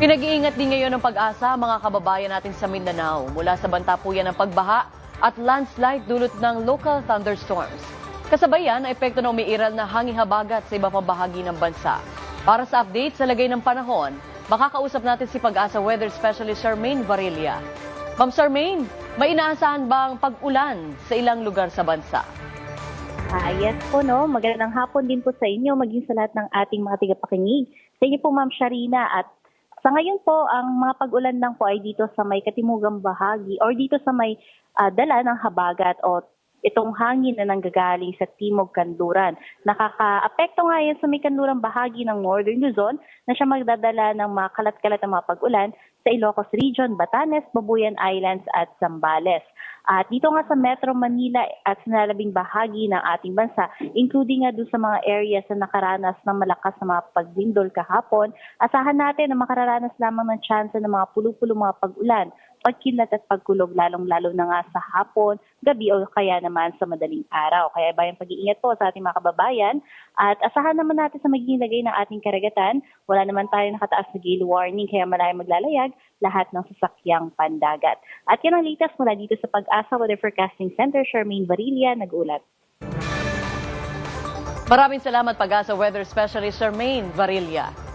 Pinag-iingat din ngayon ng Pag-asa mga kababayan natin sa Mindanao mula sa banta po yan ng pagbaha at landslide dulot ng local thunderstorms. Kasabay yan ang epekto ng umiiral na hangin habagat sa iba pang bahagi ng bansa. Para sa update sa lagay ng panahon, makakausap natin si Pag-asa Weather Specialist Charmaine Varilla. Ma'am Charmaine, may inaasahan bang pag-ulan sa ilang lugar sa bansa? Yes po, no. Magandang hapon din po sa inyo, maging sa lahat ng ating mga tigapakinig. Sa inyo po, Ma'am Sharina. At sa ngayon po, ang mga pag-ulan lang po ay dito sa may katimugang bahagi or dito sa may dala ng habagat o itong hangin na nanggagaling sa Timog Kanluran. Nakaka-apekto nga yan sa may kanlurang bahagi ng Northern Luzon na siya magdadala ng mga kalat-kalat na mga pag-ulan sa Ilocos Region, Batanes, Babuyan Islands at Zambales. At dito nga sa Metro Manila at sa nalabing bahagi ng ating bansa, including nga doon sa mga areas na nakaranas ng malakas na mga pagdindol kahapon, asahan natin na makararanas lamang ng tsansa ng mga pulu-pulo mga pag-ulan, pagkilat at pagkulog lalong-lalo na nga sa hapon, gabi o kaya naman sa madaling araw. Kaya bayang pag-iingat po sa ating mga kababayan at asahan naman natin sa magiging lagay ng ating karagatan. Wala naman tayo nakataas na gale warning kaya malayang maglalayag lahat ng sasakyang pandagat. At yan ang latest mula dito sa Pag-asa Weather Forecasting Center, Charmaine Varilla, nag-ulat. Maraming salamat Pag-asa Weather Specialist Charmaine Varilla.